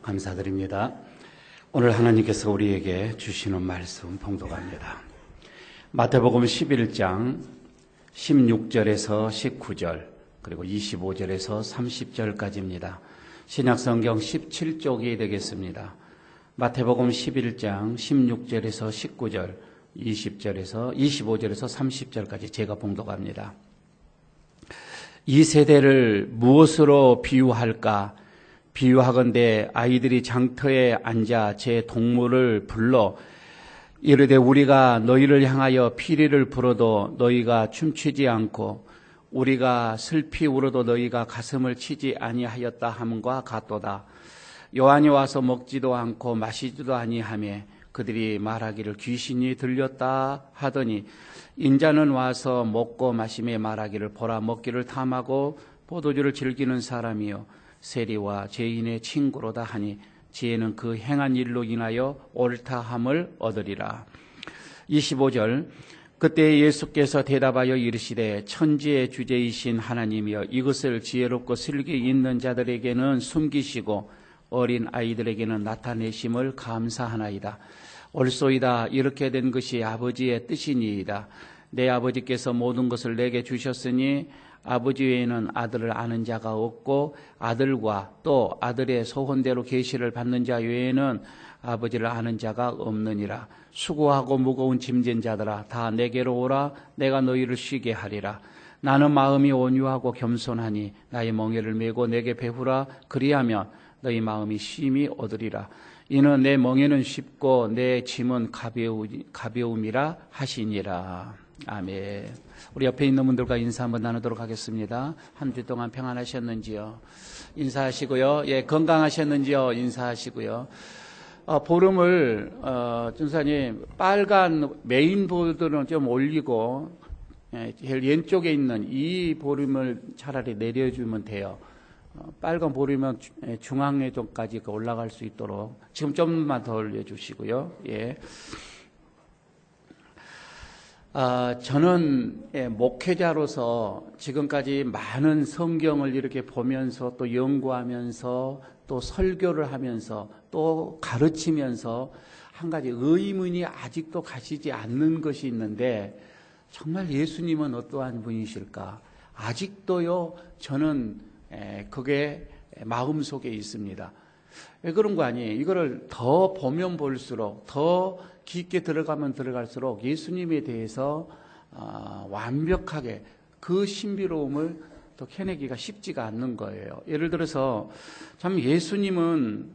감사드립니다. 오늘 하나님께서 우리에게 주시는 말씀 봉독합니다. 마태복음 11장 16절에서 19절 그리고 25절에서 30절까지입니다. 신약성경 17쪽이 되겠습니다. 마태복음 11장 16절에서 19절 20절에서 25절에서 30절까지 제가 봉독합니다. 이 세대를 무엇으로 비유할까? 비유하건대 아이들이 장터에 앉아 제 동물을 불러 이르되 우리가 너희를 향하여 피리를 불어도 너희가 춤추지 않고 우리가 슬피 울어도 너희가 가슴을 치지 아니하였다 함과 같도다. 요한이 와서 먹지도 않고 마시지도 아니하며 그들이 말하기를 귀신이 들렸다 하더니 인자는 와서 먹고 마시며 말하기를 보라 먹기를 탐하고 포도주를 즐기는 사람이요 세리와 죄인의 친구로다 하니 지혜는 그 행한 일로 인하여 옳다함을 얻으리라. 25절 그때 예수께서 대답하여 이르시되 천지의 주제이신 하나님이여 이것을 지혜롭고 슬기 있는 자들에게는 숨기시고 어린 아이들에게는 나타내심을 감사하나이다. 옳소이다. 이렇게 된 것이 아버지의 뜻이니이다. 내 아버지께서 모든 것을 내게 주셨으니 아버지 외에는 아들을 아는 자가 없고 아들과 또 아들의 소원대로 계시를 받는 자 외에는 아버지를 아는 자가 없느니라. 수고하고 무거운 짐진 자들아 다 내게로 오라. 내가 너희를 쉬게 하리라. 나는 마음이 온유하고 겸손하니 나의 멍에를 메고 내게 배우라. 그리하면 너희 마음이 쉼이 얻으리라. 이는 내 멍에는 쉽고 내 짐은 가벼움이라 하시니라. 아멘. 우리 옆에 있는 분들과 인사 한번 나누도록 하겠습니다. 한 주 동안 평안하셨는지요? 인사하시고요. 예, 건강하셨는지요? 인사하시고요. 보름을 준사님 빨간 메인보드는 좀 올리고 제일 왼쪽에 있는 이 보름을 차라리 내려주면 돼요. 빨간 보름은 중앙회전까지 올라갈 수 있도록 지금 좀만 더 올려주시고요. 예. 저는 목회자로서 지금까지 많은 성경을 이렇게 보면서 또 연구하면서 또 설교를 하면서 또 가르치면서 한 가지 의문이 아직도 가시지 않는 것이 있는데 정말 예수님은 어떠한 분이실까? 아직도요 저는 그게 마음속에 있습니다. 왜 그런 거 아니에요? 이거를 더 보면 볼수록 더 깊게 들어가면 들어갈수록 예수님에 대해서 완벽하게 그 신비로움을 또 캐내기가 쉽지가 않는 거예요. 예를 들어서 참 예수님은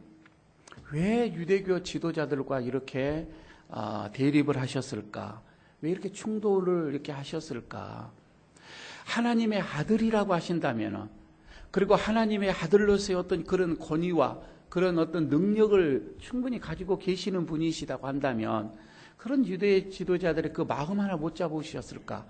왜 유대교 지도자들과 이렇게 대립을 하셨을까? 왜 이렇게 충돌을 이렇게 하셨을까? 하나님의 아들이라고 하신다면 그리고 하나님의 아들로서의 어떤 그런 권위와 그런 어떤 능력을 충분히 가지고 계시는 분이시다고 한다면 그런 유대 지도자들의 그 마음 하나 못 잡으셨을까?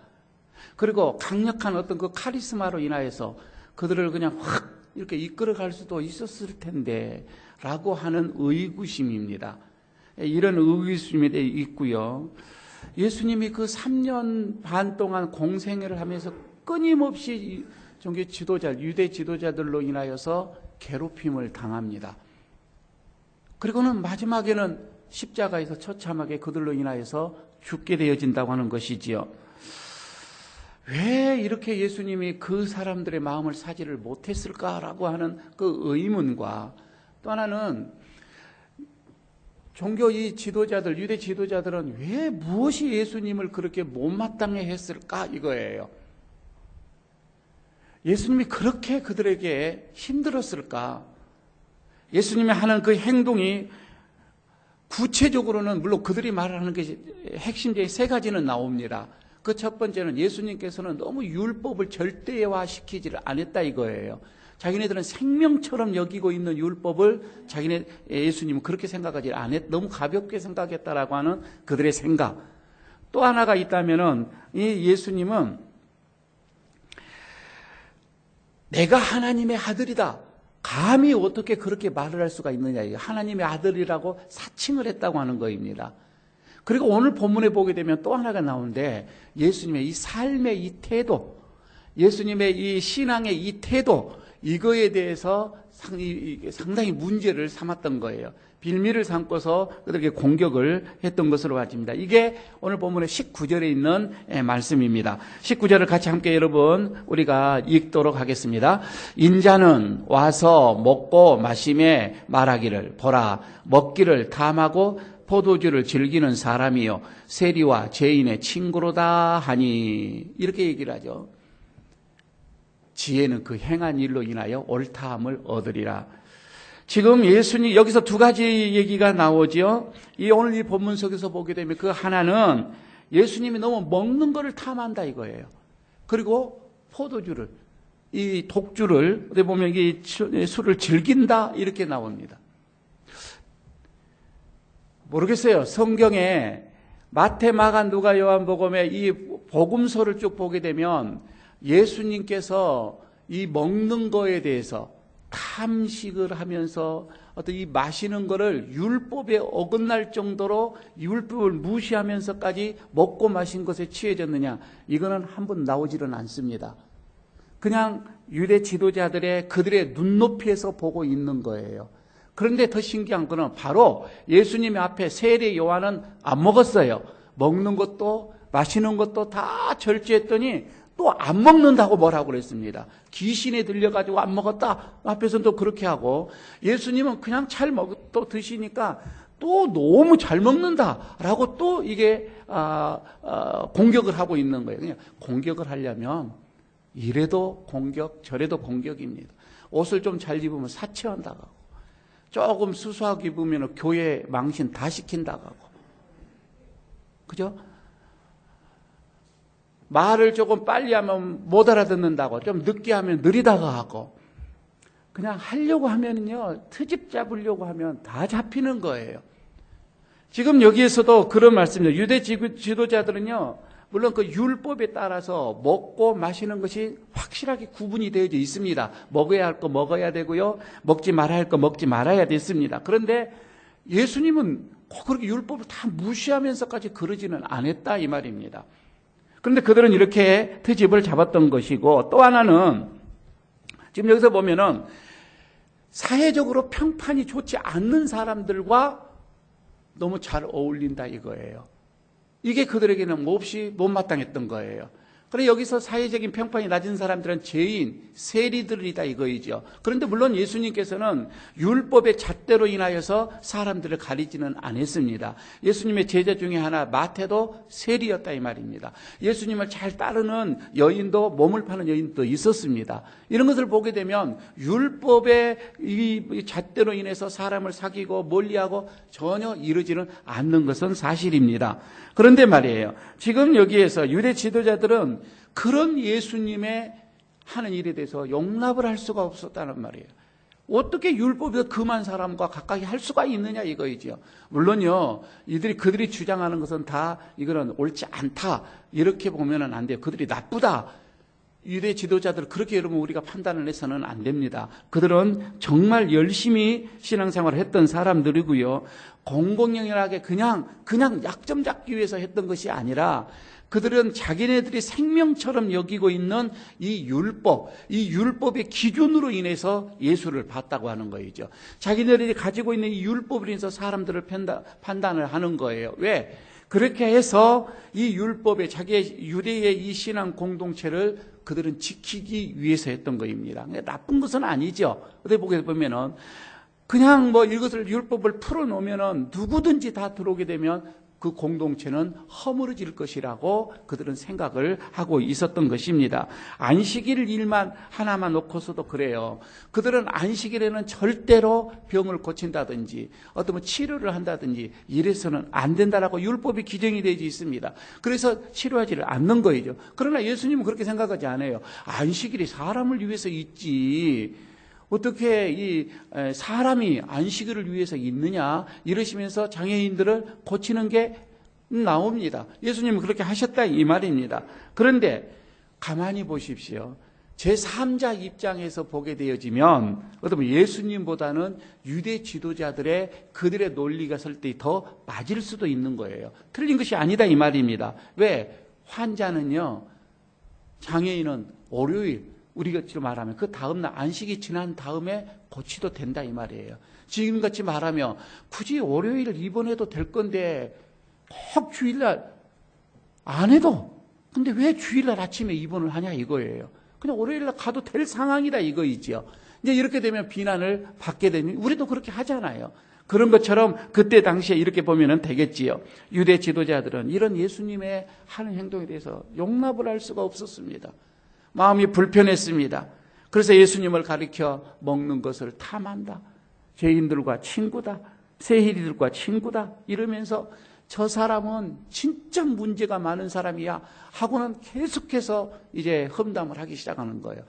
그리고 강력한 어떤 그 카리스마로 인하여서 그들을 그냥 확 이렇게 이끌어갈 수도 있었을 텐데 라고 하는 의구심입니다. 이런 의구심이 있고요. 예수님이 그 3년 반 동안 공생애를 하면서 끊임없이 종교 지도자, 유대 지도자들로 인하여서 괴롭힘을 당합니다. 그리고는 마지막에는 십자가에서 처참하게 그들로 인하여서 죽게 되어진다고 하는 것이지요. 왜 이렇게 예수님이 그 사람들의 마음을 사지를 못했을까라고 하는 그 의문과 또 하나는 종교 이 지도자들, 유대 지도자들은 왜 무엇이 예수님을 그렇게 못마땅해 했을까 이거예요. 예수님이 그렇게 그들에게 힘들었을까? 예수님이 하는 그 행동이 구체적으로는 물론 그들이 말하는 것이 핵심적인 세 가지는 나옵니다. 그 첫 번째는 예수님께서는 너무 율법을 절대화시키지를 않았다 이거예요. 자기네들은 생명처럼 여기고 있는 율법을 예수님은 그렇게 생각하지 않았, 너무 가볍게 생각했다라고 하는 그들의 생각. 또 하나가 있다면은 이 예수님은 내가 하나님의 아들이다. 감히 어떻게 그렇게 말을 할 수가 있느냐. 하나님의 아들이라고 사칭을 했다고 하는 것입니다. 그리고 오늘 본문에 보게 되면 또 하나가 나오는데 예수님의 이 삶의 이 태도, 예수님의 이 신앙의 이 태도, 이거에 대해서 상당히 문제를 삼았던 거예요. 빌미를 삼고서 그들에게 공격을 했던 것으로 봐집니다. 이게 오늘 본문의 19절에 있는 말씀입니다. 19절을 같이 함께 여러분 우리가 읽도록 하겠습니다. 인자는 와서 먹고 마시매 말하기를 보라 먹기를 탐하고 포도주를 즐기는 사람이요 세리와 죄인의 친구로다 하니 이렇게 얘기를 하죠. 지혜는 그 행한 일로 인하여 옳다함을 얻으리라. 지금 예수님 여기서 두 가지 얘기가 나오죠. 오늘 이 본문 속에서 보게 되면 그 하나는 예수님이 너무 먹는 거를 탐한다 이거예요. 그리고 포도주를 이 독주를 어떻게 보면 이 술을 즐긴다 이렇게 나옵니다. 모르겠어요. 성경에 마태, 마가, 누가, 요한복음의 이 복음서를 쭉 보게 되면 예수님께서 이 먹는 거에 대해서 탐식을 하면서 어떤 이 마시는 거를 율법에 어긋날 정도로 율법을 무시하면서까지 먹고 마신 것에 취해졌느냐? 이거는 한 번 나오지는 않습니다. 그냥 유대 지도자들의 그들의 눈높이에서 보고 있는 거예요. 그런데 더 신기한 거는 바로 예수님 앞에 세례 요한은 안 먹었어요. 먹는 것도 마시는 것도 다 절제했더니 또 안 먹는다고 뭐라고 그랬습니다. 귀신에 들려가지고 안 먹었다. 앞에서는 또 그렇게 하고 예수님은 그냥 또 드시니까 또 너무 잘 먹는다라고 또 이게 공격을 하고 있는 거예요. 그냥 공격을 하려면 이래도 공격, 저래도 공격입니다. 옷을 좀 잘 입으면 사치한다고 하고 조금 수수하게 입으면 교회 망신 다 시킨다고 하고 그죠? 말을 조금 빨리 하면 못 알아듣는다고, 좀 늦게 하면 느리다가 하고, 그냥 하려고 하면요, 트집 잡으려고 하면 다 잡히는 거예요. 지금 여기에서도 그런 말씀이에요. 유대 지도자들은요, 물론 그 율법에 따라서 먹고 마시는 것이 확실하게 구분이 되어져 있습니다. 먹어야 할 거 먹어야 되고요, 먹지 말아야 할 거 먹지 말아야 됐습니다. 그런데 예수님은 그렇게 율법을 다 무시하면서까지 그러지는 않았다 이 말입니다. 그런데 그들은 이렇게 트집을 잡았던 것이고 또 하나는 지금 여기서 보면은 사회적으로 평판이 좋지 않는 사람들과 너무 잘 어울린다 이거예요. 이게 그들에게는 몹시 못마땅했던 거예요. 그래 여기서 사회적인 평판이 낮은 사람들은 죄인, 세리들이다 이거이죠. 그런데 물론 예수님께서는 율법의 잣대로 인하여서 사람들을 가리지는 않았습니다. 예수님의 제자 중에 하나 마태도 세리였다 이 말입니다. 예수님을 잘 따르는 여인도 몸을 파는 여인도 있었습니다. 이런 것을 보게 되면 율법의 이 잣대로 인해서 사람을 사귀고 멀리하고 전혀 이루지는 않는 것은 사실입니다. 그런데 말이에요. 지금 여기에서 유대 지도자들은 그런 예수님의 하는 일에 대해서 용납을 할 수가 없었다는 말이에요. 어떻게 율법에서 금한 사람과 가까이 할 수가 있느냐 이거이죠. 물론요, 그들이 주장하는 것은 다 이거는 옳지 않다 이렇게 보면은 안 돼요. 그들이 나쁘다. 유대 지도자들 그렇게 여러분 우리가 판단을 해서는 안 됩니다. 그들은 정말 열심히 신앙생활을 했던 사람들이고요. 공공연하게 그냥 약점 잡기 위해서 했던 것이 아니라 그들은 자기네들이 생명처럼 여기고 있는 이 율법의 기준으로 인해서 예수를 봤다고 하는 거이죠. 자기네들이 가지고 있는 이 율법으로 인해서 사람들을 판단을 하는 거예요. 왜? 그렇게 해서 이 율법에 자기의 유대의 이 신앙 공동체를 그들은 지키기 위해서 했던 것입니다. 나쁜 것은 아니죠. 어떻게 보게 보면은 그냥 이것을 율법을 풀어놓으면은 누구든지 다 들어오게 되면 그 공동체는 허물어질 것이라고 그들은 생각을 하고 있었던 것입니다. 안식일 일만 하나만 놓고서도 그래요. 그들은 안식일에는 절대로 병을 고친다든지 어떤 치료를 한다든지 이래서는 안 된다라고 율법이 규정이 되어 있습니다. 그래서 치료하지를 않는 거이죠. 그러나 예수님은 그렇게 생각하지 않아요. 안식일이 사람을 위해서 있지 어떻게 이 사람이 안식일을 위해서 있느냐 이러시면서 장애인들을 고치는 게 나옵니다. 예수님은 그렇게 하셨다 이 말입니다. 그런데 가만히 보십시오. 제3자 입장에서 보게 되어지면 어쩌면 예수님보다는 유대 지도자들의 그들의 논리가 설 때 더 맞을 수도 있는 거예요. 틀린 것이 아니다 이 말입니다. 왜? 환자는요, 장애인은 월요일 우리가 말하면 그 다음날 안식이 지난 다음에 고치도 된다 이 말이에요. 지금같이 말하면 굳이 월요일 입원해도 될 건데 꼭 주일날 안 해도, 근데 왜 주일날 아침에 입원을 하냐 이거예요. 그냥 월요일날 가도 될 상황이다 이거이지요. 이제 이렇게 되면 비난을 받게 되면 우리도 그렇게 하잖아요. 그런 것처럼 그때 당시에 이렇게 보면 되겠지요. 유대 지도자들은 이런 예수님의 하는 행동에 대해서 용납을 할 수가 없었습니다. 마음이 불편했습니다. 그래서 예수님을 가리켜 먹는 것을 탐한다, 죄인들과 친구다, 세리들과 친구다 이러면서 저 사람은 진짜 문제가 많은 사람이야 하고는 계속해서 이제 험담을 하기 시작하는 거예요.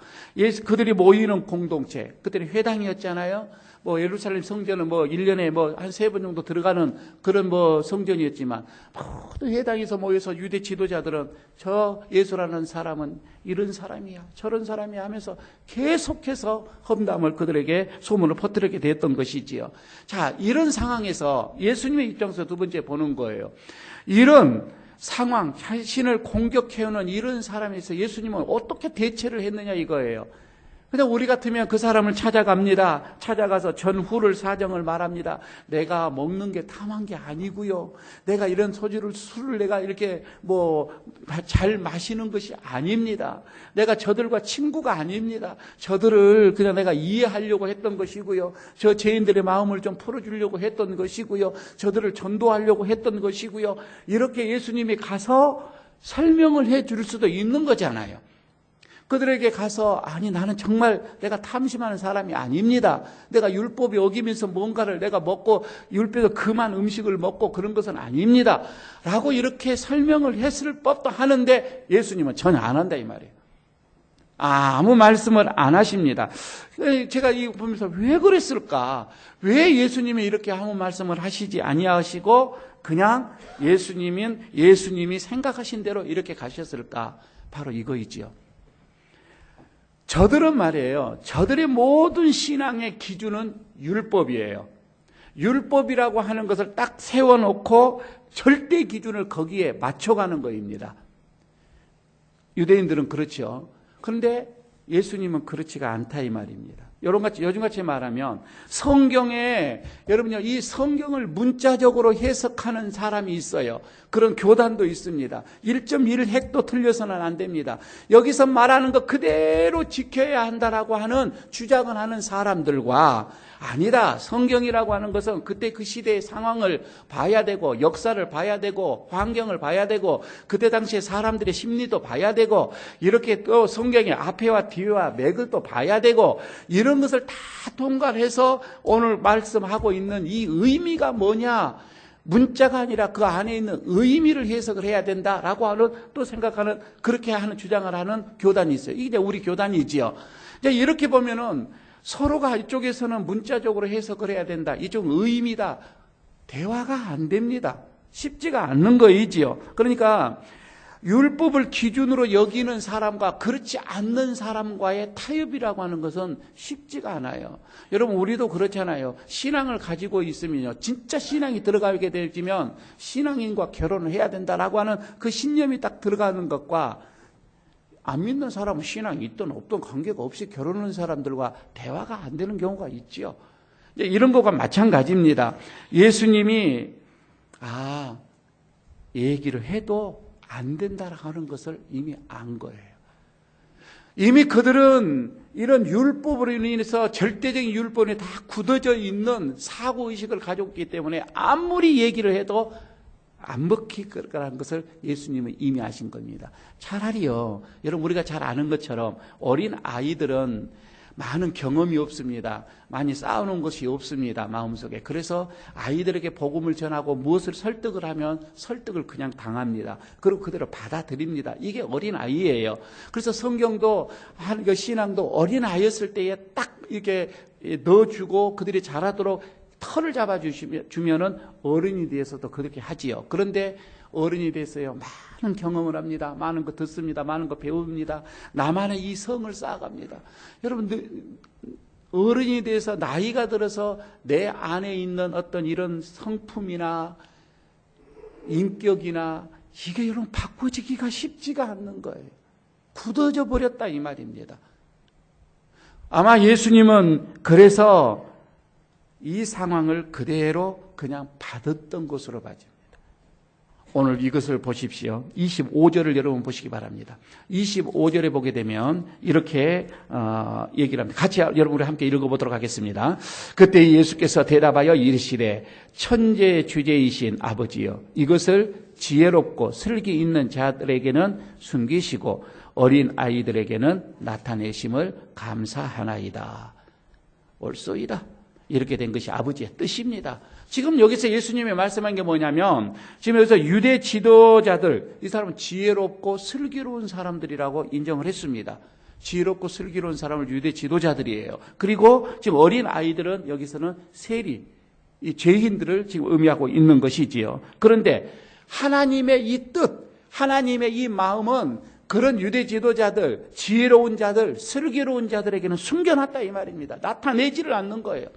그들이 모이는 공동체, 그들이 회당이었잖아요. 예루살렘 성전은 1년에 한 3번 정도 들어가는 그런 성전이었지만, 모두 회당에서 모여서 유대 지도자들은 저 예수라는 사람은 이런 사람이야, 저런 사람이야 하면서 계속해서 험담을 그들에게 소문을 퍼뜨리게 됐던 것이지요. 자, 이런 상황에서 예수님의 입장에서 두 번째 보는 거예요. 이런 상황, 자신을 공격해오는 이런 사람에서 예수님은 어떻게 대처를 했느냐 이거예요. 그냥 우리 같으면 그 사람을 찾아갑니다. 찾아가서 전후를 사정을 말합니다. 내가 먹는 게 탐한 게 아니고요. 내가 이런 술을 내가 이렇게 잘 마시는 것이 아닙니다. 내가 저들과 친구가 아닙니다. 저들을 그냥 내가 이해하려고 했던 것이고요. 저 죄인들의 마음을 좀 풀어주려고 했던 것이고요. 저들을 전도하려고 했던 것이고요. 이렇게 예수님이 가서 설명을 해줄 수도 있는 거잖아요. 그들에게 가서 아니 나는 정말 내가 탐심하는 사람이 아닙니다. 내가 율법이 어기면서 뭔가를 내가 먹고 율법에서 금한 음식을 먹고 그런 것은 아닙니다. 라고 이렇게 설명을 했을 법도 하는데 예수님은 전혀 안 한다 이 말이에요. 아무 말씀을 안 하십니다. 제가 이거 보면서 왜 그랬을까? 왜 예수님이 이렇게 아무 말씀을 하시지 아니하시고 그냥 예수님이 생각하신 대로 이렇게 가셨을까? 바로 이거이지요. 저들은 말이에요. 저들의 모든 신앙의 기준은 율법이에요. 율법이라고 하는 것을 딱 세워놓고 절대 기준을 거기에 맞춰가는 거입니다. 유대인들은 그렇죠. 그런데 예수님은 그렇지가 않다 이 말입니다. 요즘같이 말하면 성경에 여러분요 이 성경을 문자적으로 해석하는 사람이 있어요. 그런 교단도 있습니다. 1.1획도 틀려서는 안 됩니다. 여기서 말하는 것 그대로 지켜야 한다라고 하는 주장을 하는 사람들과 아니다. 성경이라고 하는 것은 그때 그 시대의 상황을 봐야 되고 역사를 봐야 되고 환경을 봐야 되고 그때 당시에 사람들의 심리도 봐야 되고 이렇게 또 성경의 앞에와 뒤와 맥을 또 봐야 되고 이런 것을 다 통과해서 오늘 말씀하고 있는 이 의미가 뭐냐? 문자가 아니라 그 안에 있는 의미를 해석을 해야 된다라고 하는 또 생각하는 그렇게 하는 주장을 하는 교단이 있어요. 이게 우리 교단이지요. 이제 이렇게 보면은 서로가 이쪽에서는 문자적으로 해석을 해야 된다. 이쪽 의미다. 대화가 안 됩니다. 쉽지가 않는 거이지요. 그러니까 율법을 기준으로 여기는 사람과 그렇지 않는 사람과의 타협이라고 하는 것은 쉽지가 않아요. 여러분 우리도 그렇잖아요. 신앙을 가지고 있으면요. 진짜 신앙이 들어가게 되면 신앙인과 결혼을 해야 된다라고 하는 그 신념이 딱 들어가는 것과 안 믿는 사람은 신앙이 있든 없든 관계가 없이 결혼하는 사람들과 대화가 안 되는 경우가 있지요. 이런 것과 마찬가지입니다. 예수님이 얘기를 해도 안 된다라고 하는 것을 이미 안 거예요. 이미 그들은 이런 율법으로 인해서 절대적인 율법에 다 굳어져 있는 사고의식을 가지고 있기 때문에 아무리 얘기를 해도 안 먹힐 거라는 것을 예수님은 이미 아신 겁니다. 차라리요, 여러분 우리가 잘 아는 것처럼 어린 아이들은 많은 경험이 없습니다. 많이 쌓아놓은 것이 없습니다. 마음속에. 그래서 아이들에게 복음을 전하고 무엇을 설득을 하면 설득을 그냥 당합니다. 그리고 그대로 받아들입니다. 이게 어린 아이예요. 그래서 성경도 신앙도 어린 아이였을 때에 딱 이렇게 넣어주고 그들이 자라도록 털을 잡아주면은 어른이 돼서도 그렇게 하지요. 그런데 어른이 돼서요, 많은 경험을 합니다. 많은 거 듣습니다. 많은 거 배웁니다. 나만의 이 성을 쌓아갑니다. 여러분, 어른이 돼서 나이가 들어서 내 안에 있는 어떤 이런 성품이나 인격이나 이게 여러분 바꿔지기가 쉽지가 않는 거예요. 굳어져 버렸다 이 말입니다. 아마 예수님은 그래서 이 상황을 그대로 그냥 받았던 것으로 봐집니다. 오늘 이것을 보십시오. 25절을 여러분 보시기 바랍니다. 25절에 보게 되면 이렇게 얘기를 합니다. 같이 여러분과 함께 읽어보도록 하겠습니다. 그때 예수께서 대답하여 이르시되 천지의 주제이신 아버지여, 이것을 지혜롭고 슬기 있는 자들에게는 숨기시고 어린 아이들에게는 나타내심을 감사하나이다. 옳소이다. 이렇게 된 것이 아버지의 뜻입니다. 지금 여기서 예수님이 말씀한 게 뭐냐면, 지금 여기서 유대 지도자들, 이 사람은 지혜롭고 슬기로운 사람들이라고 인정을 했습니다. 지혜롭고 슬기로운 사람을 유대 지도자들이에요. 그리고 지금 어린 아이들은 여기서는 세리, 이 죄인들을 지금 의미하고 있는 것이지요. 그런데 하나님의 이 뜻, 하나님의 이 마음은 그런 유대 지도자들, 지혜로운 자들, 슬기로운 자들에게는 숨겨놨다 이 말입니다. 나타내지를 않는 거예요.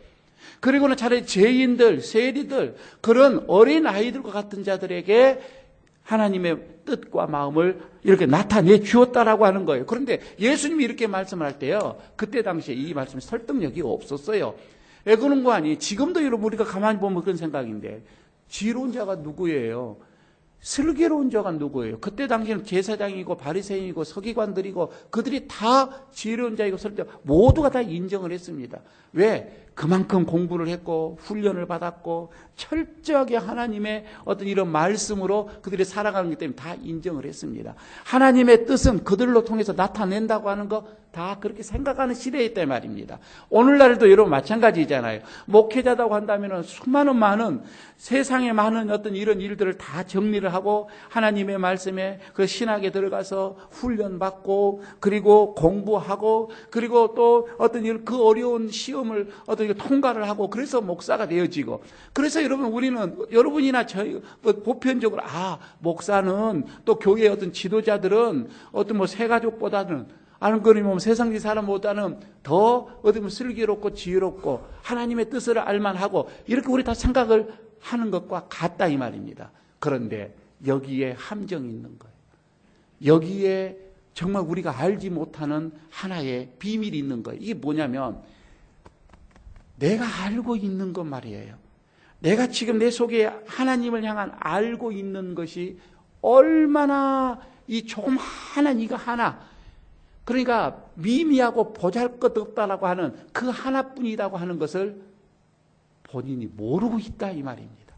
그리고는 차라리 죄인들, 세리들, 그런 어린 아이들과 같은 자들에게 하나님의 뜻과 마음을 이렇게 나타내 주었다라고 하는 거예요. 그런데 예수님이 이렇게 말씀을 할 때요, 그때 당시에 이 말씀에 설득력이 없었어요. 왜 그런 거 아니? 지금도 여러분 우리가 가만히 보면 그런 생각인데, 지혜로운 자가 누구예요? 슬기로운 자가 누구예요? 그때 당시에는 제사장이고 바리새인이고 서기관들이고 그들이 다 지혜로운 자이고 슬기로운 자, 모두가 다 인정을 했습니다. 왜? 그만큼 공부를 했고 훈련을 받았고 철저하게 하나님의 어떤 이런 말씀으로 그들이 살아가는 것 때문에 다 인정을 했습니다. 하나님의 뜻은 그들로 통해서 나타낸다고 하는 거 다 그렇게 생각하는 시대에 있단 말입니다. 오늘날도 여러분 마찬가지잖아요. 목회자다고 한다면 수많은 많은 세상에 많은 어떤 이런 일들을 다 정리를 하고 하나님의 말씀에 그 신학에 들어가서 훈련받고 그리고 공부하고 그리고 또 어떤 그 어려운 시험을 어떤 통과를 하고 그래서 목사가 되어지고, 그래서 여러분 우리는 여러분이나 저희 보편적으로 목사는 또 교회의 어떤 지도자들은 어떤 뭐 새가족보다는 아는 거리면 세상의 사람보다는 더 어디 보면 슬기롭고 지혜롭고 하나님의 뜻을 알만하고 이렇게 우리 다 생각을 하는 것과 같다 이 말입니다. 그런데 여기에 함정이 있는 거예요. 여기에 정말 우리가 알지 못하는 하나의 비밀이 있는 거예요. 이게 뭐냐면 내가 알고 있는 것 말이에요. 내가 지금 내 속에 하나님을 향한 알고 있는 것이 얼마나 이 조그마한 이거 하나, 그러니까 미미하고 보잘것없다라고 하는 그 하나뿐이라고 하는 것을 본인이 모르고 있다 이 말입니다.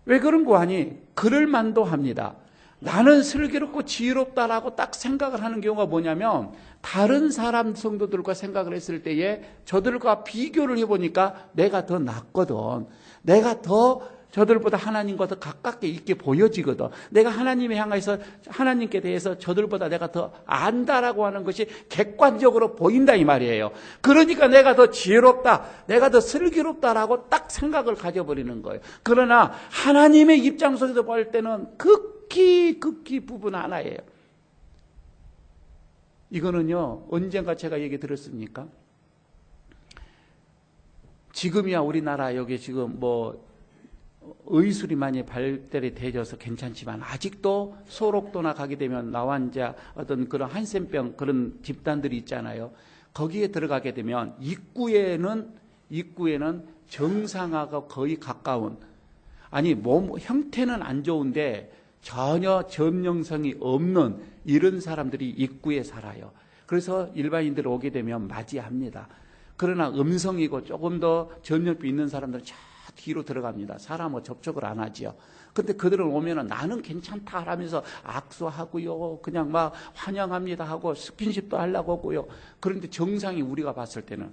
왜 그런 거 아니? 그럴 만도 합니다. 나는 슬기롭고 지혜롭다라고 딱 생각을 하는 경우가 뭐냐면, 다른 사람 성도들과 생각을 했을 때에 저들과 비교를 해보니까 내가 더 낫거든. 내가 더 저들보다 하나님과 더 가깝게 있게 보여지거든. 내가 하나님에 향해서 하나님께 대해서 저들보다 내가 더 안다라고 하는 것이 객관적으로 보인다 이 말이에요. 그러니까 내가 더 지혜롭다, 내가 더 슬기롭다라고 딱 생각을 가져버리는 거예요. 그러나 하나님의 입장 속에서 볼 때는 극히 부분 하나예요. 이거는요, 언젠가 제가 얘기 들었습니까? 지금이야 우리나라 여기 지금 뭐 의술이 많이 발달이 되어서 괜찮지만 아직도 소록도나 가게 되면 나환자 어떤 그런 한센병 그런 집단들이 있잖아요. 거기에 들어가게 되면 입구에는 정상화가 거의 가까운, 아니 몸 형태는 안 좋은데 전혀 점령성이 없는 이런 사람들이 입구에 살아요. 그래서 일반인들 오게 되면 맞이합니다. 그러나 음성이고 조금 더 전염병 있는 사람들은 저 뒤로 들어갑니다. 사람과 접촉을 안 하지요. 근데 그들은 오면은 나는 괜찮다 하면서 악수하고요, 그냥 막 환영합니다 하고 스킨십도 하려고 하고요. 그런데 정상이 우리가 봤을 때는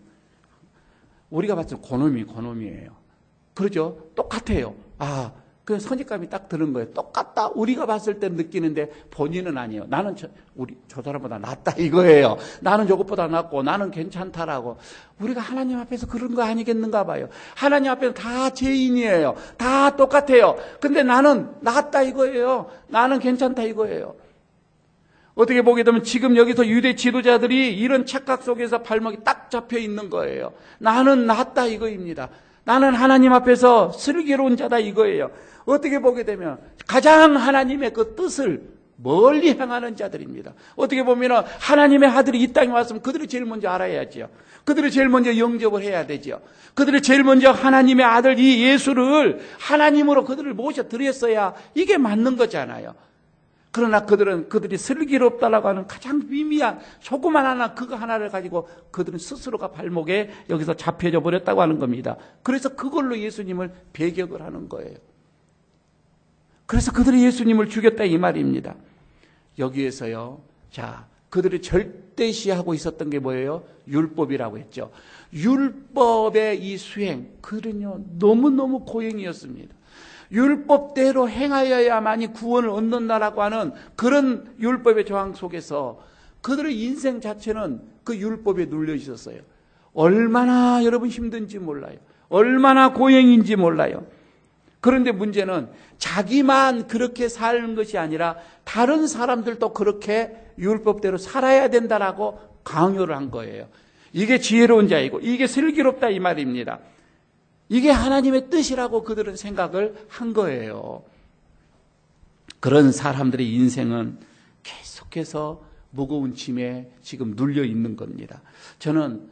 고놈이에요. 그러죠? 똑같아요. 그 선입감이 딱 드는 거예요. 똑같다. 우리가 봤을 때 느끼는데 본인은 아니에요. 나는 저 사람보다 낫다 이거예요. 나는 저것보다 낫고 나는 괜찮다라고. 우리가 하나님 앞에서 그런 거 아니겠는가 봐요. 하나님 앞에서 다 죄인이에요. 다 똑같아요. 근데 나는 낫다 이거예요. 나는 괜찮다 이거예요. 어떻게 보게 되면 지금 여기서 유대 지도자들이 이런 착각 속에서 발목이 딱 잡혀 있는 거예요. 나는 낫다 이거입니다. 나는 하나님 앞에서 슬기로운 자다 이거예요. 어떻게 보게 되면 가장 하나님의 그 뜻을 멀리 행하는 자들입니다. 어떻게 보면 하나님의 아들이 이 땅에 왔으면 그들이 제일 먼저 알아야죠. 그들이 제일 먼저 영접을 해야 되죠. 그들이 제일 먼저 하나님의 아들 이 예수를 하나님으로 그들을 모셔드렸어야 이게 맞는 거잖아요. 그러나 그들이 슬기롭다라고 하는 가장 미미한 조그만 하나 그거 하나를 가지고 그들은 스스로가 발목에 여기서 잡혀져 버렸다고 하는 겁니다. 그래서 그걸로 예수님을 배격을 하는 거예요. 그래서 그들이 예수님을 죽였다 이 말입니다. 여기에서요. 자, 그들이 절대시하고 있었던 게 뭐예요? 율법이라고 했죠. 율법의 이 수행, 그들은요 너무너무 고행이었습니다. 율법대로 행하여야만이 구원을 얻는다라고 하는 그런 율법의 저항 속에서 그들의 인생 자체는 그 율법에 눌려 있었어요. 얼마나 여러분 힘든지 몰라요. 얼마나 고행인지 몰라요. 그런데 문제는 자기만 그렇게 사는 것이 아니라 다른 사람들도 그렇게 율법대로 살아야 된다라고 강요를 한 거예요. 이게 지혜로운 자이고 이게 슬기롭다 이 말입니다. 이게 하나님의 뜻이라고 그들은 생각을 한 거예요. 그런 사람들의 인생은 계속해서 무거운 짐에 지금 눌려 있는 겁니다. 저는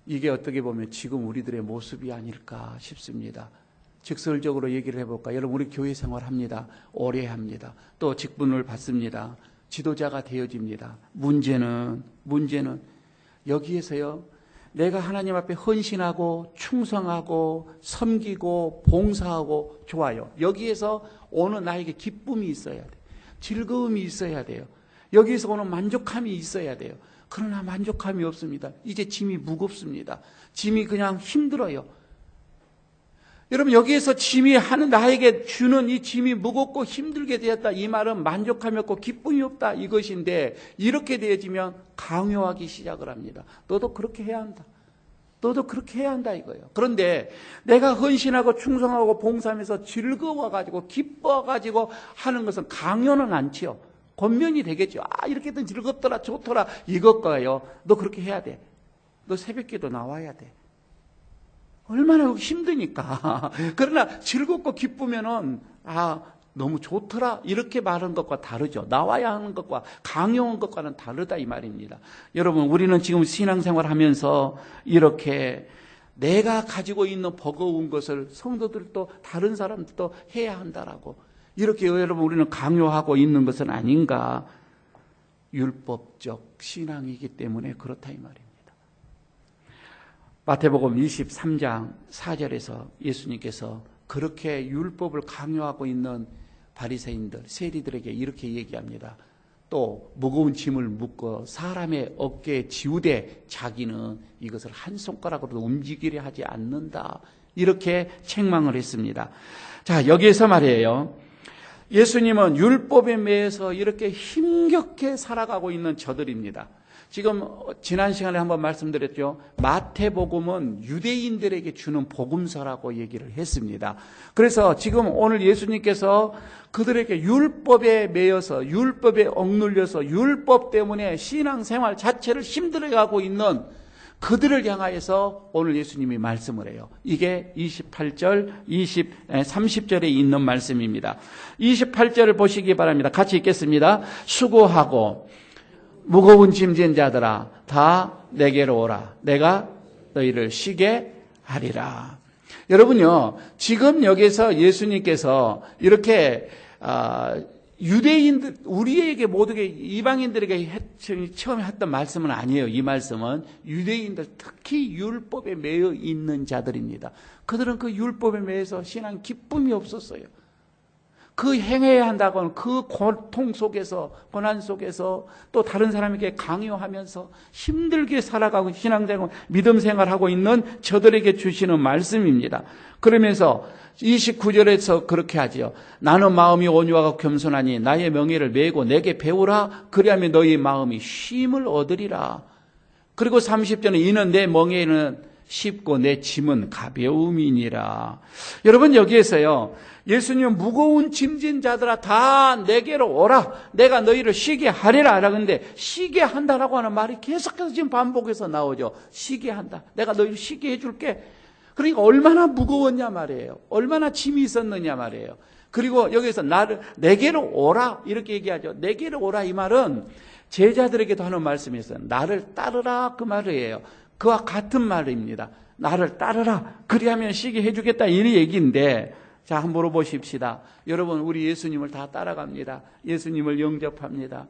이게 어떻게 보면 지금 우리들의 모습이 아닐까 싶습니다. 직설적으로 얘기를 해볼까? 여러분 우리 교회 생활합니다. 오래 합니다. 또 직분을 받습니다. 지도자가 되어집니다. 문제는 여기에서요. 내가 하나님 앞에 헌신하고 충성하고 섬기고 봉사하고 좋아요. 여기에서 오는 나에게 기쁨이 있어야 돼요. 즐거움이 있어야 돼요. 여기에서 오는 만족함이 있어야 돼요. 그러나 만족함이 없습니다. 이제 짐이 무겁습니다. 짐이 그냥 힘들어요. 여러분 여기에서 짐이 하는 나에게 주는 이 짐이 무겁고 힘들게 되었다. 이 말은 만족함이 없고 기쁨이 없다 이것인데 이렇게 되어지면 강요하기 시작을 합니다. 너도 그렇게 해야 한다. 너도 그렇게 해야 한다 이거예요. 그런데 내가 헌신하고 충성하고 봉사하면서 즐거워가지고 기뻐가지고 하는 것은 강요는 않지요. 권면이 되겠죠. 이렇게 했더니 즐겁더라 좋더라 이것과요. 너 그렇게 해야 돼. 너 새벽기도 나와야 돼. 얼마나 힘드니까. 그러나 즐겁고 기쁘면은 너무 좋더라 이렇게 말하는 것과 다르죠. 나와야 하는 것과 강요한 것과는 다르다 이 말입니다. 여러분 우리는 지금 신앙생활하면서 이렇게 내가 가지고 있는 버거운 것을 성도들도 다른 사람들도 해야 한다라고 이렇게 여러분 우리는 강요하고 있는 것은 아닌가. 율법적 신앙이기 때문에 그렇다 이 말입니다. 마태복음 23장 4절에서 예수님께서 그렇게 율법을 강요하고 있는 바리새인들, 세리들에게 이렇게 얘기합니다. 또 무거운 짐을 묶어 사람의 어깨에 지우되 자기는 이것을 한 손가락으로도 움직이려 하지 않는다. 이렇게 책망을 했습니다. 자, 여기에서 말이에요. 예수님은 율법에 매여서 이렇게 힘겹게 살아가고 있는 저들입니다. 지금 지난 시간에 한번 말씀드렸죠. 마태복음은 유대인들에게 주는 복음서라고 얘기를 했습니다. 그래서 지금 오늘 예수님께서 그들에게 율법에 매여서 율법에 억눌려서 율법 때문에 신앙생활 자체를 힘들어가고 있는 그들을 향하여서 오늘 예수님이 말씀을 해요. 이게 28절, 30절에 있는 말씀입니다. 28절을 보시기 바랍니다. 같이 읽겠습니다. 수고하고 무거운 짐진 자들아 다 내게로 오라. 내가 너희를 쉬게 하리라. 여러분요. 지금 여기서 예수님께서 이렇게 유대인들 우리에게 모두게 이방인들에게 처음에 했던 말씀은 아니에요. 이 말씀은 유대인들 특히 율법에 매여 있는 자들입니다. 그들은 그 율법에 매여서 신앙 기쁨이 없었어요. 그 행해야 한다고 하는 그 고통 속에서 고난 속에서 또 다른 사람에게 강요하면서 힘들게 살아가고 신앙생활 믿음 생활하고 있는 저들에게 주시는 말씀입니다. 그러면서 29절에서 그렇게 하지요. 나는 마음이 온유하고 겸손하니 나의 명예를 메고 내게 배우라. 그리하면 너희 마음이 쉼을 얻으리라. 그리고 30절은 이는 내 멍에는 쉽고 내 짐은 가벼움이니라. 여러분 여기에서요. 예수님은 무거운 짐진 자들아 다 내게로 오라. 내가 너희를 쉬게 하리라. 그런데 쉬게 한다라고 하는 말이 계속해서 지금 반복해서 나오죠. 쉬게 한다. 내가 너희를 쉬게 해줄게. 그러니까 얼마나 무거웠냐 말이에요. 얼마나 짐이 있었느냐 말이에요. 그리고 여기서 내게로 오라 이렇게 얘기하죠. 내게로 오라 이 말은 제자들에게도 하는 말씀이 있어요. 나를 따르라 그 말이에요. 그와 같은 말입니다. 나를 따르라. 그리하면 쉬게 해주겠다 이 얘기인데, 자 한번 물어보십시다. 여러분, 우리 예수님을 다 따라갑니다. 예수님을 영접합니다.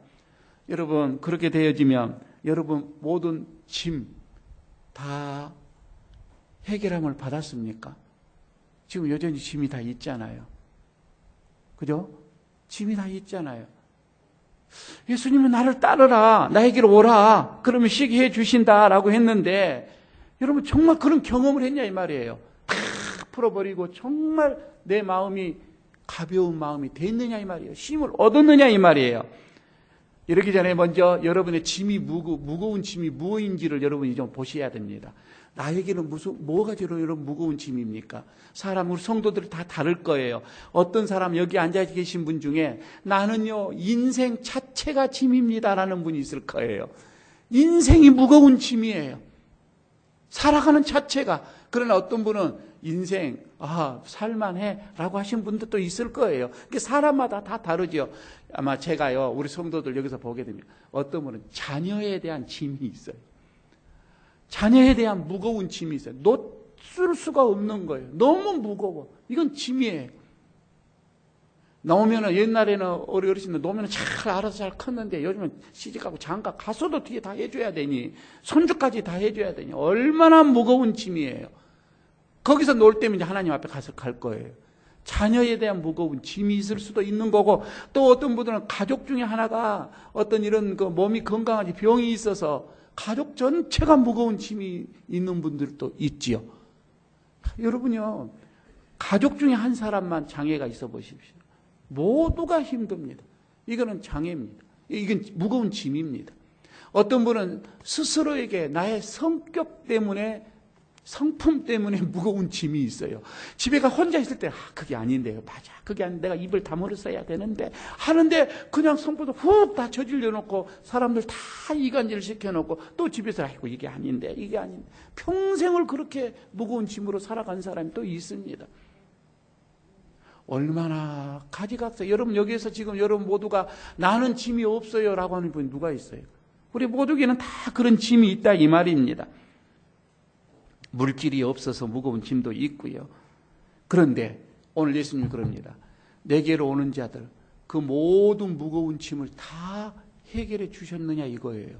여러분, 그렇게 되어지면 여러분 모든 짐 다 해결함을 받았습니까? 지금 여전히 짐이 다 있잖아요. 그죠? 짐이 다 있잖아요. 예수님은 나를 따르라, 나에게로 오라, 그러면 쉬게 해 주신다라고 했는데, 여러분 정말 그런 경험을 했냐 이 말이에요. 다 풀어버리고 정말 내 마음이 가벼운 마음이 됐느냐 이 말이에요. 쉼을 얻었느냐 이 말이에요. 이러기 전에 먼저 여러분의 짐이 무거운 짐이 무엇인지를 여러분이 좀 보셔야 됩니다. 나에게는 뭐가 제일 여러분 무거운 짐입니까? 사람, 우리 성도들 다 다를 거예요. 어떤 사람, 여기 앉아 계신 분 중에 나는요 인생 자체가 짐입니다라는 분이 있을 거예요. 인생이 무거운 짐이에요. 살아가는 자체가. 그러나 어떤 분은 인생 살만해 라고 하신 분들도 있을 거예요. 사람마다 다 다르죠. 아마 제가요 우리 성도들 여기서 보게 되면 어떤 분은 자녀에 대한 짐이 있어요. 자녀에 대한 무거운 짐이 있어요. 놓을 수가 없는 거예요. 너무 무거워. 이건 짐이에요. 나오면은, 옛날에는 어르신들 나오면은 잘 알아서 잘 컸는데 요즘은 시집가고 장가 가서도 뒤에 다 해줘야 되니, 손주까지 다 해줘야 되니 얼마나 무거운 짐이에요. 거기서 놀 때면 이제 하나님 앞에 가서 갈 거예요. 자녀에 대한 무거운 짐이 있을 수도 있는 거고, 또 어떤 분들은 가족 중에 하나가 어떤 이런 몸이 건강하지 병이 있어서 가족 전체가 무거운 짐이 있는 분들도 있지요. 여러분요, 가족 중에 한 사람만 장애가 있어 보십시오. 모두가 힘듭니다. 이거는 장애입니다. 이건 무거운 짐입니다. 어떤 분은 스스로에게 나의 성격 때문에, 성품 때문에 무거운 짐이 있어요. 집에 가 혼자 있을 때 그게 아닌데요. 맞아. 그게 아닌데 내가 입을 다물었어야 되는데 하는데 그냥 성품도 훅 다 저질러 놓고 사람들 다 이간질 시켜놓고 또 집에서 아이고 이게 아닌데 이게 아닌데 평생을 그렇게 무거운 짐으로 살아간 사람이 또 있습니다. 얼마나 가지각색. 여러분 여기에서 지금 여러분 모두가 나는 짐이 없어요 라고 하는 분이 누가 있어요? 우리 모두에게는 다 그런 짐이 있다 이 말입니다. 물질이 없어서 무거운 짐도 있고요. 그런데 오늘 예수님이 그럽니다. 내게로 오는 자들 그 모든 무거운 짐을 다 해결해 주셨느냐 이거예요.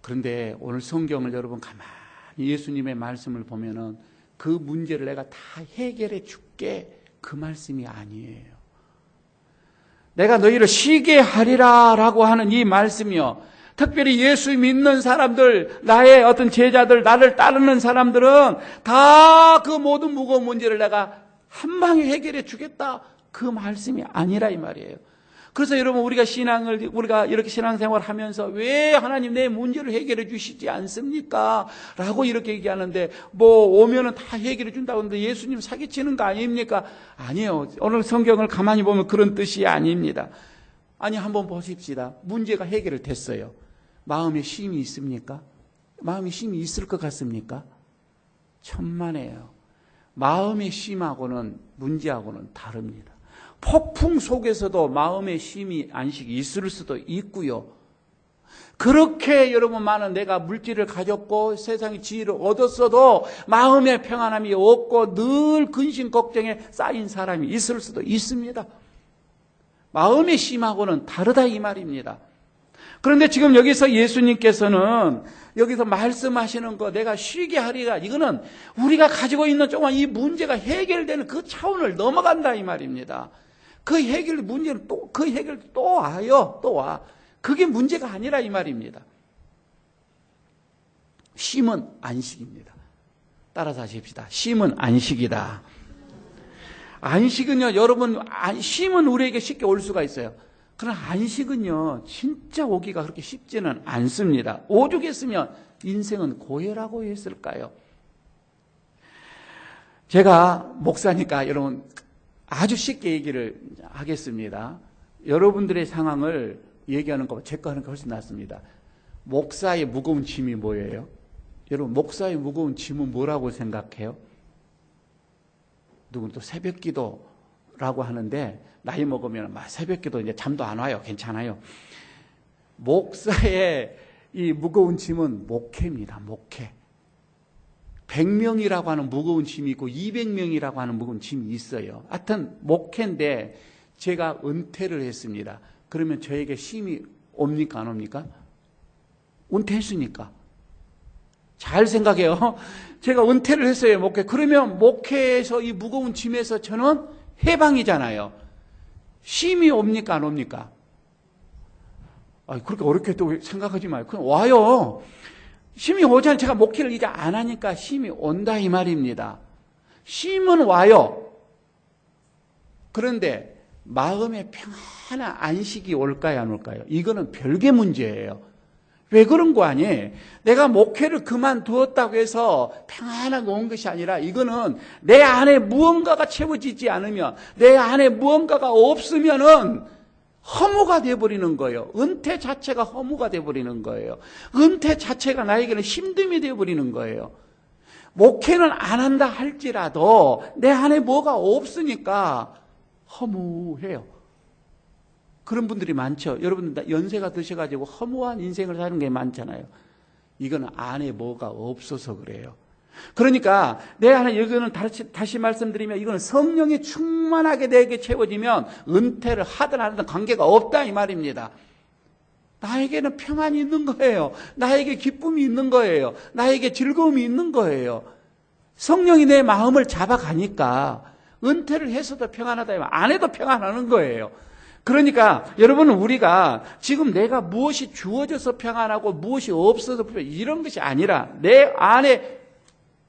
그런데 오늘 성경을 여러분 가만히 예수님의 말씀을 보면은 그 문제를 내가 다 해결해 줄게 그 말씀이 아니에요. 내가 너희를 쉬게 하리라 라고 하는 이 말씀이요. 특별히 예수 믿는 사람들, 나의 어떤 제자들, 나를 따르는 사람들은 다 그 모든 무거운 문제를 내가 한 방에 해결해 주겠다. 그 말씀이 아니라 이 말이에요. 그래서 여러분 우리가 이렇게 신앙생활을 하면서 왜 하나님 내 문제를 해결해 주시지 않습니까? 라고 이렇게 얘기하는데 오면은 다 해결해 준다고 하는데 예수님 사기치는 거 아닙니까? 아니에요. 오늘 성경을 가만히 보면 그런 뜻이 아닙니다. 아니 한번 보십시다. 문제가 해결을 됐어요. 마음에 쉼이 있습니까? 마음에 쉼이 있을 것 같습니까? 천만에요. 마음의 쉼하고는 문제하고는 다릅니다. 폭풍 속에서도 마음의 쉼이 안식이 있을 수도 있고요. 그렇게 여러분 많은 내가 물질을 가졌고 세상의 지위를 얻었어도 마음의 평안함이 없고 늘 근심 걱정에 쌓인 사람이 있을 수도 있습니다. 마음의 쉼하고는 다르다 이 말입니다. 그런데 지금 여기서 예수님께서는 여기서 말씀하시는 거 내가 쉬게 하리라 이거는 우리가 가지고 있는 조금 이 문제가 해결되는 그 차원을 넘어간다 이 말입니다. 그 해결 문제는 그 해결 또 와요. 또 와. 그게 문제가 아니라 이 말입니다. 쉼은 안식입니다. 따라서 하십시다. 쉼은 안식이다. 안식은요, 여러분, 쉼은 우리에게 쉽게 올 수가 있어요. 그러나 안식은요, 진짜 오기가 그렇게 쉽지는 않습니다. 오죽했으면 인생은 고해라고 했을까요? 제가 목사니까 여러분 아주 쉽게 얘기를 하겠습니다. 여러분들의 상황을 얘기하는 거, 제 거 하는 거 훨씬 낫습니다. 목사의 무거운 짐이 뭐예요? 여러분, 목사의 무거운 짐은 뭐라고 생각해요? 누구는 또 새벽 기도라고 하는데, 나이 먹으면 막 새벽 기도 이제 잠도 안 와요. 괜찮아요. 목사의 이 무거운 짐은 목회입니다. 목회. 100명이라고 하는 무거운 짐이 있고 200명이라고 하는 무거운 짐이 있어요. 하여튼 목회인데 제가 은퇴를 했습니다. 그러면 저에게 쉼이 옵니까 안 옵니까? 은퇴했으니까. 잘 생각해요. 제가 은퇴를 했어요. 목회. 그러면 목회에서 이 무거운 짐에서 저는 해방이잖아요. 쉼이 옵니까 안 옵니까? 그렇게 어렵게 또 생각하지 마요. 그냥 와요. 쉼이 오잖아요. 제가 목회를 이제 안 하니까 쉼이 온다 이 말입니다. 쉼은 와요. 그런데 마음의 평안한 안식이 올까요 안 올까요? 이거는 별개 문제예요. 왜 그런 거 아니에요? 내가 목회를 그만두었다고 해서 평안하게 온 것이 아니라 이거는 내 안에 무언가가 채워지지 않으면, 내 안에 무언가가 없으면은 허무가 되어버리는 거예요. 은퇴 자체가 허무가 되어버리는 거예요. 은퇴 자체가 나에게는 힘듦이 되어버리는 거예요. 목회는 안 한다 할지라도 내 안에 뭐가 없으니까 허무해요. 그런 분들이 많죠. 여러분 연세가 드셔가지고 허무한 인생을 사는 게 많잖아요. 이거는 안에 뭐가 없어서 그래요. 그러니까 내 안에, 여기는 다시 말씀드리면 이거는 성령이 충만하게 내게 채워지면 은퇴를 하든 안 하든 관계가 없다 이 말입니다. 나에게는 평안이 있는 거예요. 나에게 기쁨이 있는 거예요. 나에게 즐거움이 있는 거예요. 성령이 내 마음을 잡아가니까 은퇴를 해서도 평안하다, 안 해도 평안하는 거예요. 그러니까 여러분은 우리가 지금 내가 무엇이 주어져서 평안하고 무엇이 없어서 이런 것이 아니라 내 안에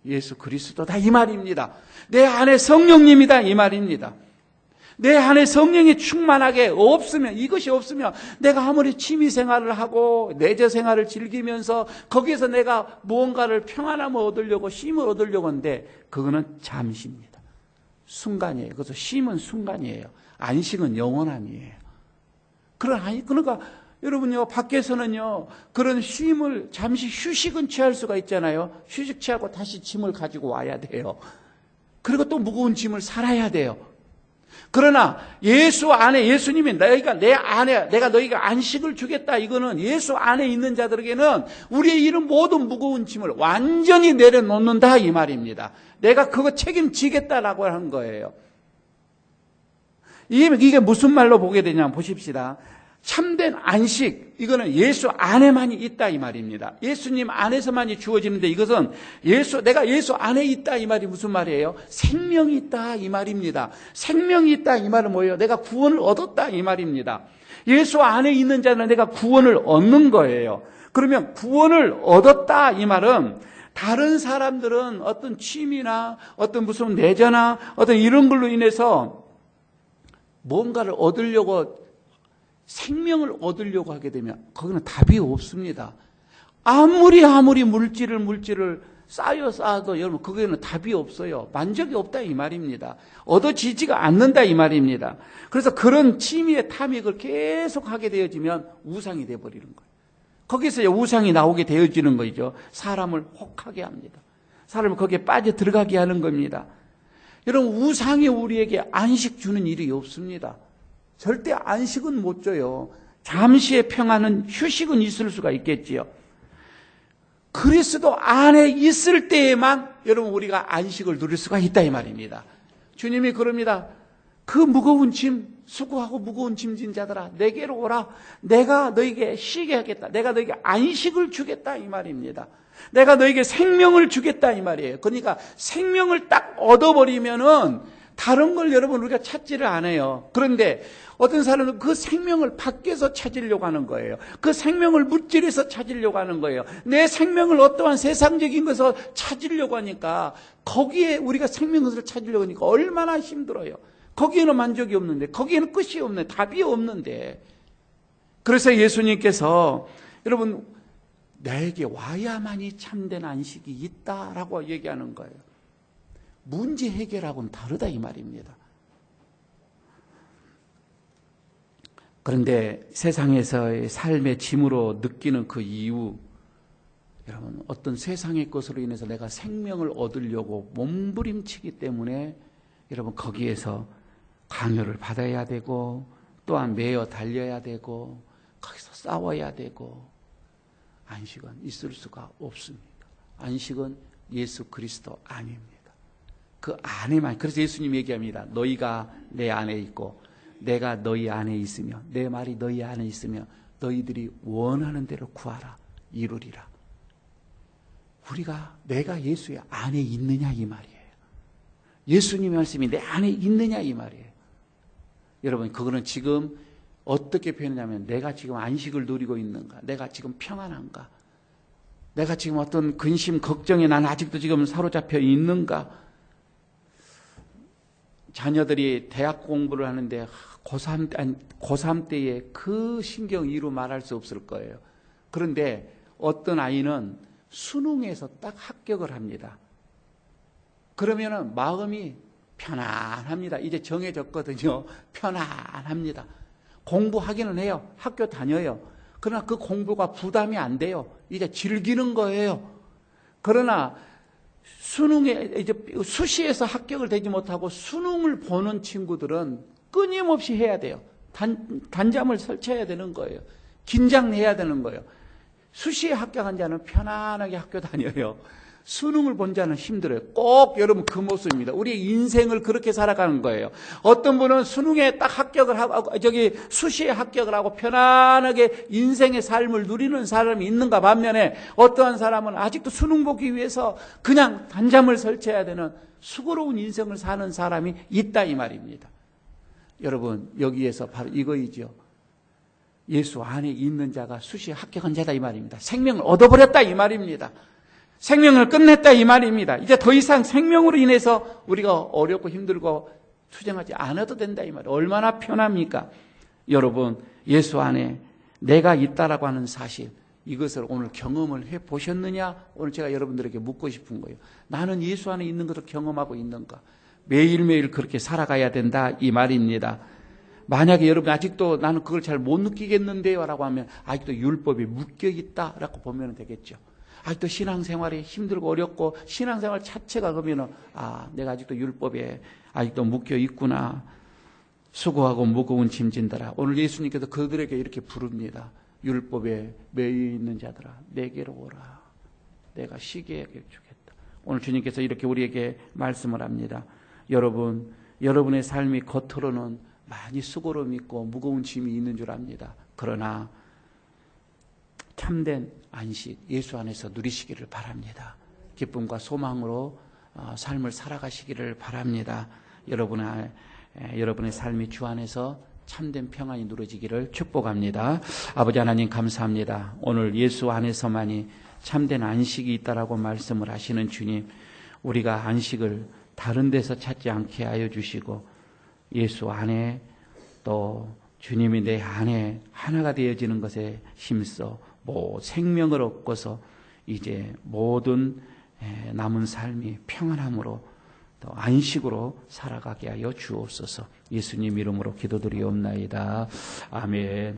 예수 그리스도다 이 말입니다. 내 안에 성령님이다 이 말입니다. 내 안에 성령이 충만하게 없으면, 이것이 없으면 내가 아무리 취미생활을 하고 내재 생활을 즐기면서 거기에서 내가 무언가를 평안함을 얻으려고 쉼을 얻으려고 하는데 그거는 잠시입니다. 순간이에요. 그래서 쉼은 순간이에요. 안식은 영원함이에요. 그러니까 여러분요, 밖에서는요, 그런 쉼을, 잠시 휴식은 취할 수가 있잖아요. 휴식 취하고 다시 짐을 가지고 와야 돼요. 그리고 또 무거운 짐을 살아야 돼요. 그러나 예수 안에, 예수님이 너희가 내 안에, 내가 너희에게 안식을 주겠다, 이거는 예수 안에 있는 자들에게는 우리의 이런 모든 무거운 짐을 완전히 내려놓는다 이 말입니다. 내가 그거 책임지겠다라고 하는 거예요. 이게 무슨 말로 보게 되냐 보십시다. 참된 안식, 이거는 예수 안에만이 있다 이 말입니다. 예수님 안에서만이 주어지는데 이것은 내가 예수 안에 있다 이 말이 무슨 말이에요? 생명이 있다 이 말입니다. 생명이 있다 이 말은 뭐예요? 내가 구원을 얻었다 이 말입니다. 예수 안에 있는 자는 내가 구원을 얻는 거예요. 그러면 구원을 얻었다 이 말은 다른 사람들은 어떤 취미나 어떤 무슨 내재나 어떤 이런 걸로 인해서 뭔가를 얻으려고, 생명을 얻으려고 하게 되면 거기는 답이 없습니다. 아무리 물질을 쌓아도 여러분 거기에는 답이 없어요. 만족이 없다 이 말입니다. 얻어지지가 않는다 이 말입니다. 그래서 그런 취미의 탐닉을 계속 하게 되어지면 우상이 되어버리는 거예요. 거기서 우상이 나오게 되어지는 거죠. 사람을 혹하게 합니다. 사람을 거기에 빠져 들어가게 하는 겁니다. 여러분, 우상이 우리에게 안식 주는 일이 없습니다. 절대 안식은 못 줘요. 잠시의 평안은, 휴식은 있을 수가 있겠지요. 그리스도 안에 있을 때에만 여러분 우리가 안식을 누릴 수가 있다 이 말입니다. 주님이 그럽니다. 그 무거운 짐, 수고하고 무거운 짐진 자들아, 내게로 오라. 내가 너에게 쉬게 하겠다. 내가 너에게 안식을 주겠다 이 말입니다. 내가 너에게 생명을 주겠다 이 말이에요. 그러니까 생명을 딱 얻어버리면은 다른 걸 여러분 우리가 찾지를 않아요. 그런데 어떤 사람은 그 생명을 밖에서 찾으려고 하는 거예요. 그 생명을 물질에서 찾으려고 하는 거예요. 내 생명을 어떠한 세상적인 것을 찾으려고 하니까 거기에 우리가 생명을 찾으려고 하니까 얼마나 힘들어요. 거기에는 만족이 없는데, 거기에는 끝이 없는데, 답이 없는데. 그래서 예수님께서 여러분 나에게 와야만이 참된 안식이 있다라고 얘기하는 거예요. 문제 해결하고는 다르다 이 말입니다. 그런데 세상에서의 삶의 짐으로 느끼는 그 이유, 여러분 어떤 세상의 것으로 인해서 내가 생명을 얻으려고 몸부림치기 때문에 여러분 거기에서 강요를 받아야 되고 또한 매여 달려야 되고 거기서 싸워야 되고 안식은 있을 수가 없습니다. 안식은 예수 그리스도 안입니다. 그 안에만. 그래서 예수님 얘기합니다. 너희가 내 안에 있고 내가 너희 안에 있으며 내 말이 너희 안에 있으며 너희들이 원하는 대로 구하라 이루리라. 내가 예수의 안에 있느냐 이 말이에요. 예수님의 말씀이 내 안에 있느냐 이 말이에요. 여러분 그거는 지금 어떻게 표현하냐면 내가 지금 안식을 누리고 있는가, 내가 지금 평안한가, 내가 지금 어떤 근심 걱정에 난 아직도 지금 사로잡혀 있는가. 자녀들이 대학 공부를 하는데 고3 때에 그 신경 이루 말할 수 없을 거예요. 그런데 어떤 아이는 수능에서 딱 합격을 합니다. 그러면은 마음이 편안합니다. 이제 정해졌거든요. 편안합니다. 공부하기는 해요. 학교 다녀요. 그러나 그 공부가 부담이 안 돼요. 이제 즐기는 거예요. 그러나 수능에 이제 수시에서 합격을 되지 못하고 수능을 보는 친구들은 끊임없이 해야 돼요. 단잠을 설쳐야 되는 거예요. 긴장해야 되는 거예요. 수시에 합격한 자는 편안하게 학교 다녀요. 수능을 본 자는 힘들어요. 꼭 여러분 그 모습입니다. 우리 인생을 그렇게 살아가는 거예요. 어떤 분은 수능에 딱 합격을 하고 수시에 합격을 하고 편안하게 인생의 삶을 누리는 사람이 있는가 반면에 어떠한 사람은 아직도 수능 보기 위해서 그냥 단잠을 설쳐야 되는 수고로운 인생을 사는 사람이 있다 이 말입니다. 여러분 여기에서 바로 이거이죠. 예수 안에 있는 자가 수시에 합격한 자다 이 말입니다. 생명을 얻어버렸다 이 말입니다. 생명을 끝냈다 이 말입니다. 이제 더 이상 생명으로 인해서 우리가 어렵고 힘들고 투쟁하지 않아도 된다 이 말이에요. 얼마나 편합니까? 여러분 예수 안에 내가 있다라고 하는 사실 이것을 오늘 경험을 해보셨느냐? 오늘 제가 여러분들에게 묻고 싶은 거예요. 나는 예수 안에 있는 것을 경험하고 있는가? 매일매일 그렇게 살아가야 된다 이 말입니다. 만약에 여러분 아직도 나는 그걸 잘 못 느끼겠는데요 라고 하면 아직도 율법에 묶여있다라고 보면 되겠죠. 아직도 신앙생활이 힘들고 어렵고 신앙생활 자체가 그러면 내가 아직도 율법에 아직도 묶여 있구나. 수고하고 무거운 짐 진더라. 오늘 예수님께서 그들에게 이렇게 부릅니다. 율법에 매여 있는 자들아 내게로 오라. 내가 쉬게 해주겠다. 오늘 주님께서 이렇게 우리에게 말씀을 합니다. 여러분의 삶이 겉으로는 많이 수고로움 있고 무거운 짐이 있는 줄 압니다. 그러나 참된 안식 예수 안에서 누리시기를 바랍니다. 기쁨과 소망으로 삶을 살아가시기를 바랍니다. 여러분의 삶이 주 안에서 참된 평안이 누려지기를 축복합니다. 아버지 하나님 감사합니다. 오늘 예수 안에서만이 참된 안식이 있다라고 말씀을 하시는 주님, 우리가 안식을 다른 데서 찾지 않게 하여 주시고 예수 안에 또 주님이 내 안에 하나가 되어지는 것에 힘써 생명을 얻고서 이제 모든 남은 삶이 평안함으로 또 안식으로 살아가게 하여 주옵소서. 예수님 이름으로 기도드리옵나이다. 아멘.